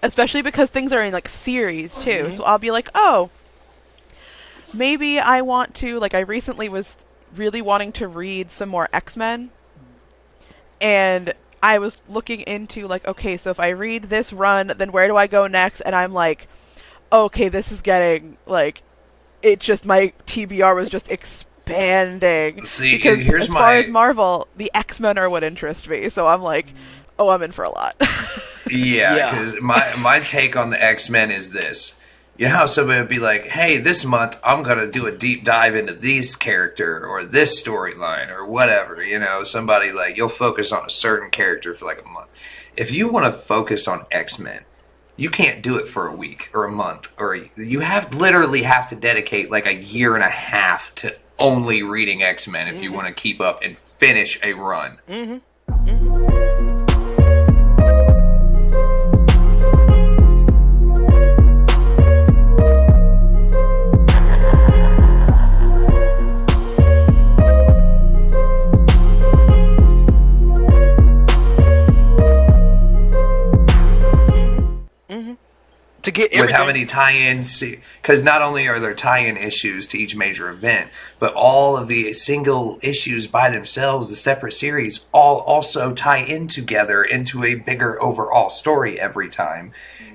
Especially because things are in like series too. Mm-hmm. So I'll be like, oh, maybe I want to, like I recently was really wanting to read some more X-Men. And I was looking into like, okay, so if I read this run, then where do I go next? And I'm like, okay, this is getting like, my TBR was just expanding. See, because as far as Marvel, the X-Men are what interest me. So I'm like, oh, I'm in for a lot. Yeah, because my take on the X-Men is this. You know how somebody would be like, hey, this month I'm going to do a deep dive into this character or this storyline or whatever. You know, somebody like, you'll focus on a certain character for like a month. If you want to focus on X-Men, you can't do it for a week or a month. Or you literally have to dedicate like a year and a half to only reading X-Men if you want to keep up and finish a run. To get with how many tie-ins, because not only are there tie-in issues to each major event, but all of the single issues by themselves, the separate series, all also tie in together into a bigger overall story every time.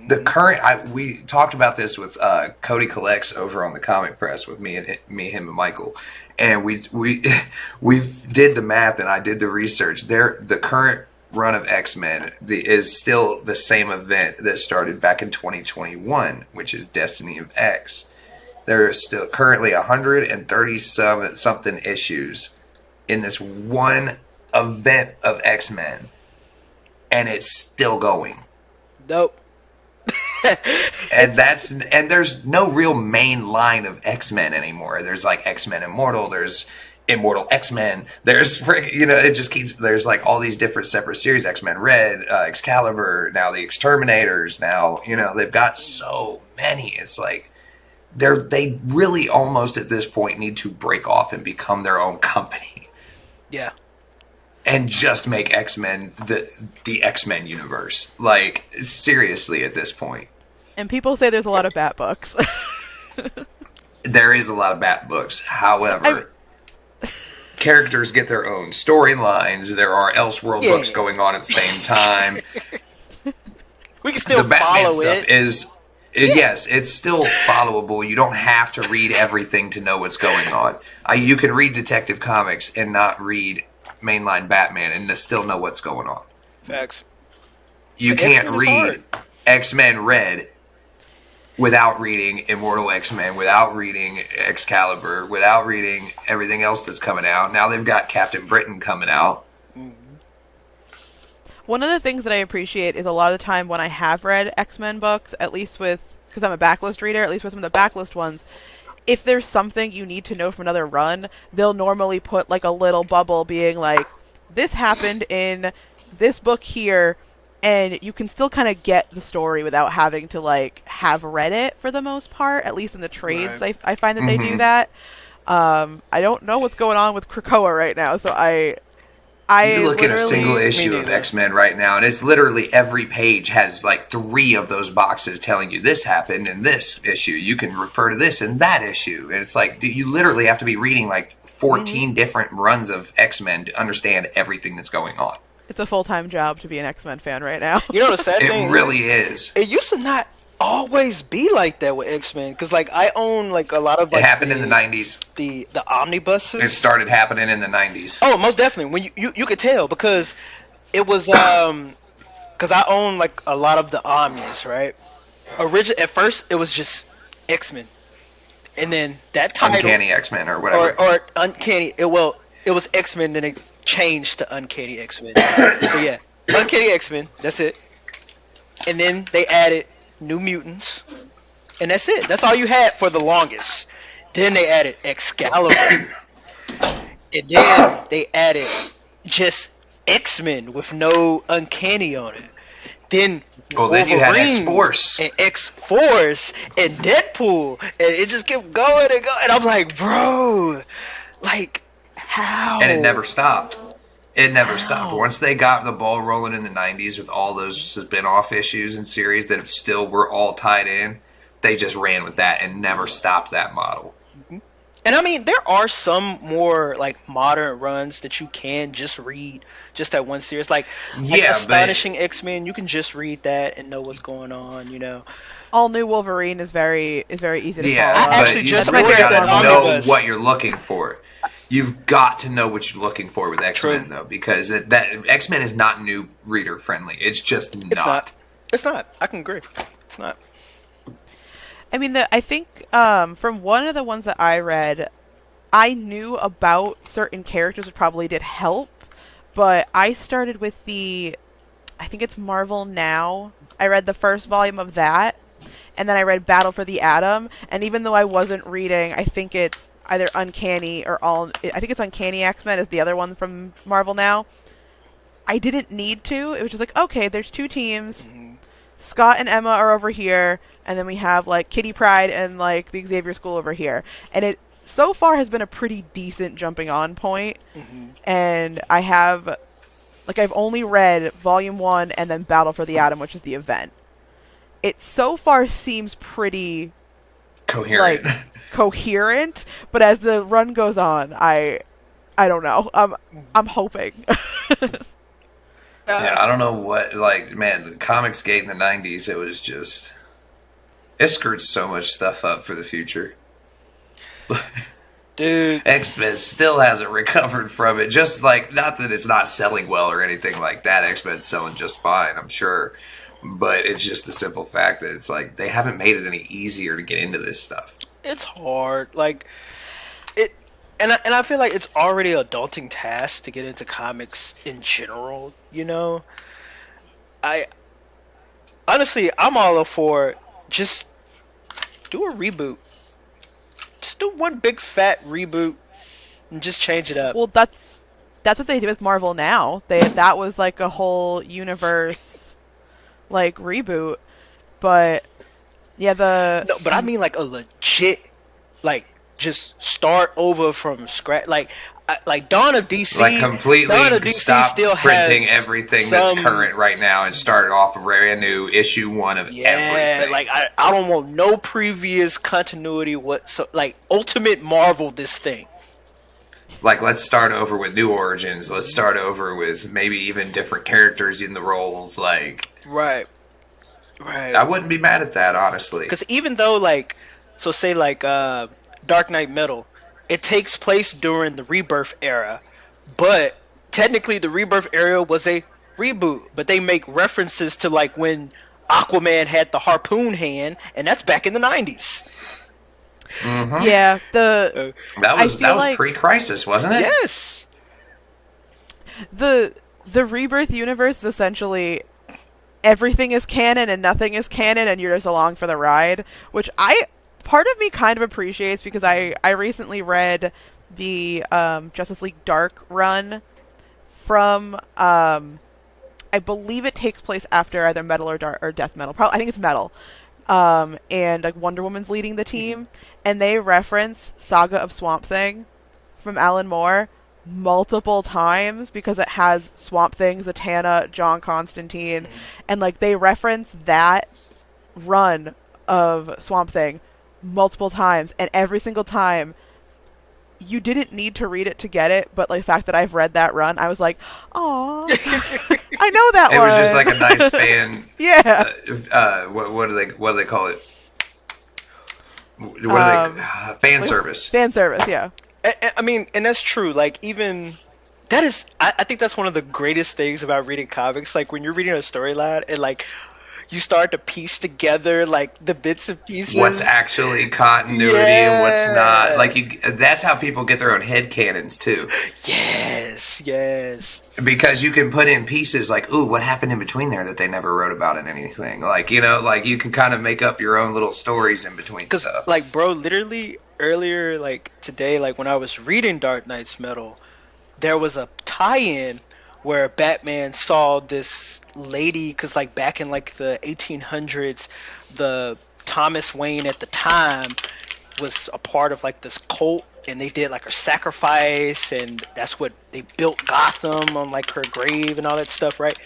The current, we talked about this with Cody Collects over on the Comic Press with me, him, and Michael, and we did the math and I did the research. The current run of X-Men is still the same event that started back in 2021, which is Destiny of X. There are still currently 137 something issues in this one event of X-Men, and it's still going. Nope. and there's no real main line of X-Men anymore. There's like X-Men Immortal, there's Immortal X-Men, there's it just keeps, there's like all these different separate series, X-Men Red, Excalibur, now the Exterminators, now they've got so many. It's like they really almost at this point need to break off and become their own company. Yeah. And just make X-Men the X-Men universe. Like, seriously at this point. And people say there's a lot of Bat books. There is a lot of Bat books. However, characters get their own storylines. There are Elseworld books going on at the same time. We can still the Batman follow stuff is yes, it's still followable. You don't have to read everything to know what's going on. You can read Detective Comics and not read mainline Batman and still know what's going on. Facts. You can't read X-Men Red without reading Immortal X-Men, without reading Excalibur, without reading everything else that's coming out. Now they've got Captain Britain coming out. One of the things that I appreciate is a lot of the time when I have read X-Men books, at least because I'm a backlist reader, at least with some of the backlist ones, if there's something you need to know from another run, they'll normally put like a little bubble being like, this happened in this book here, and you can still kind of get the story without having to like have read it for the most part, at least in the trades. Right. I find that they do that. I don't know what's going on with Krakoa right now, so you look at a single issue of X-Men right now, and it's literally every page has like 3 of those boxes telling you this happened in this issue. You can refer to this in that issue. And it's like, you literally have to be reading like 14 different runs of X-Men to understand everything that's going on. It's a full-time job to be an X-Men fan right now. You know the sad thing? It really is. It used to not always be like that with X-Men, because like I own like a lot of like, it happened in the 90s. The omnibuses. It started happening in the 90s. Oh, most definitely. When you could tell, because it was because I own like a lot of the omnis, right? At first it was just X-Men, and then that title, Uncanny X-Men or whatever, or Uncanny. It was X-Men, then it changed to Uncanny X-Men. So yeah, Uncanny X-Men. That's it. And then they added New Mutants, and that's it. That's all you had for the longest. Then they added Excalibur, and then they added just X-Men with no Uncanny on it. Then then you had X-Force and X-Force and Deadpool, and it just kept going and going. And I'm like, bro, like how? And it never stopped. It never stopped. Once they got the ball rolling in the 90s with all those spin-off issues and series that still were all tied in, they just ran with that and never stopped that model. And I mean, there are some more like modern runs that you can just read just that one series. Like Astonishing X-Men, you can just read that and know what's going on, All New Wolverine is very easy to follow. But you really gotta know what you're looking for. You've got to know what you're looking for with X-Men, though, because that X-Men is not new reader friendly. It's just not. It's not. I can agree. It's not. I mean, I think from one of the ones that I read, I knew about certain characters, which probably did help, but I started with I think it's Marvel Now. I read the first volume of that, and then I read Battle for the Atom, and even though I wasn't reading, I think it's either Uncanny or I think it's Uncanny X-Men is the other one from Marvel Now. I didn't need to. It was just like, okay, there's two teams. Scott and Emma are over here, and then we have like Kitty Pryde and like the Xavier School over here. And it so far has been a pretty decent jumping on point. And I've only read Volume 1 and then Battle for the Atom, which is the event. It so far seems pretty Coherent. Coherent, but as the run goes on, I don't know. I'm hoping. Yeah, I don't know what, man, the comics gate in the 90s, it was just, it screwed so much stuff up for the future. Dude. X-Men still hasn't recovered from it. Just not that it's not selling well or anything like that. X-Men's selling just fine, I'm sure. But it's just the simple fact that it's like they haven't made it any easier to get into this stuff. It's hard. And I feel like it's already a daunting task to get into comics in general, you know? Honestly, I'm all for just do a reboot. Just do one big fat reboot and just change it up. Well, that's what they did with Marvel Now. That was like a whole universe reboot. But yeah, No, but I mean like a legit just start over from scratch, like Dawn of DC, completely Dawn of DC stop still printing has everything that's current right now and start off a brand new issue 1 of everything. I don't want no previous continuity. Ultimate Marvel this thing. Let's start over with new origins. Let's start over with maybe even different characters in the roles. Right. I wouldn't be mad at that, honestly. Because even though say Dark Knight Metal, it takes place during the Rebirth era, but technically the Rebirth era was a reboot, but they make references to when Aquaman had the harpoon hand, and that's back in the 90s. Mm-hmm. Yeah, that was pre-Crisis, wasn't it? Yes. The Rebirth universe is essentially everything is canon and nothing is canon, and you're just along for the ride, which part of me kind of appreciates, because I recently read the Justice League Dark run from I believe it takes place after either Metal or Death Metal. I think it's Metal. And Wonder Woman's leading the team, and they reference Saga of Swamp Thing from Alan Moore multiple times because it has Swamp Thing, Zatanna, John Constantine, and they reference that run of Swamp Thing multiple times, and every single time you didn't need to read it to get it, but the fact that I've read that run, I was like, "Aw, I know that one." It was just a nice fan. Yeah. What do they call it? Fan service. Fan service, yeah. I mean, and that's true. Even that is, I think that's one of the greatest things about reading comics. When you're reading a storyline and you start to piece together the bits and pieces. What's actually continuity and what's not. That's how people get their own headcanons too. Yes. Because you can put in pieces ooh, what happened in between there that they never wrote about in anything. You can kind of make up your own little stories in between stuff. Bro, literally earlier, today, when I was reading Dark Knight's Metal, there was a tie-in where Batman saw this lady, because back in the 1800s, the Thomas Wayne at the time was a part of this cult, and they did a sacrifice, and that's what they built Gotham on her grave and all that stuff, right?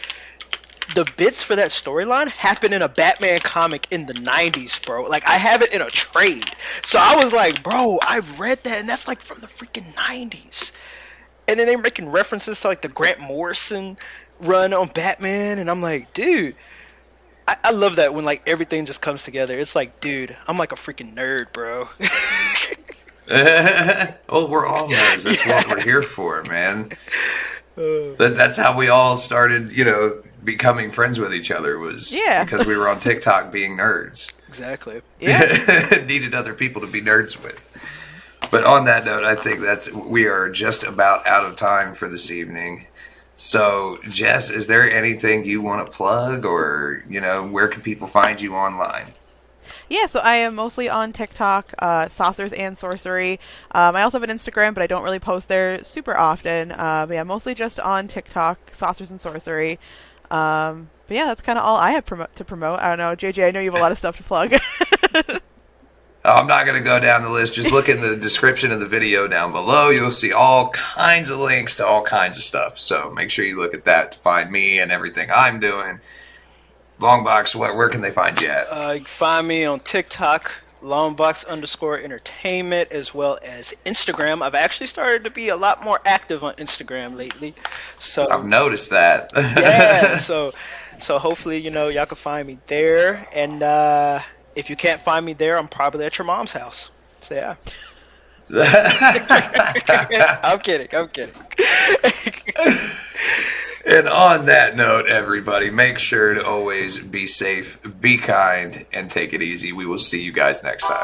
The bits for that storyline happened in a Batman comic in the 90s, bro. I have it in a trade. So I was like, bro, I've read that, and that's from the freaking 90s. And then they're making references to the Grant Morrison run on Batman, and I'm like, dude, I love that when everything just comes together. It's dude, I'm a freaking nerd, bro. Oh, we're all nerds. That's what we're here for, man. That's how we all started, becoming friends with each other was Yeah. because we were on TikTok being nerds. Exactly. Yeah. Needed other people to be nerds with. But on that note, I think we are just about out of time for this evening. So, Jess, is there anything you want to plug, or where can people find you online? Yeah, so I am mostly on TikTok, Saucers and Sorcery. I also have an Instagram, but I don't really post there super often. But yeah, mostly just on TikTok, Saucers and Sorcery. But yeah, that's kind of all I have to promote. I don't know, JJ, I know you have a lot of stuff to plug. I'm not going to go down the list. Just look in the description of the video down below. You'll see all kinds of links to all kinds of stuff. So make sure you look at that to find me and everything I'm doing. Longbox, where can they find you at? You can find me on TikTok, Longbox_entertainment, as well as Instagram. I've actually started to be a lot more active on Instagram lately. So I've noticed that. yeah, so hopefully, y'all can find me there. And if you can't find me there, I'm probably at your mom's house. So yeah. I'm kidding. And on that note, everybody, make sure to always be safe, be kind, and take it easy. We will see you guys next time.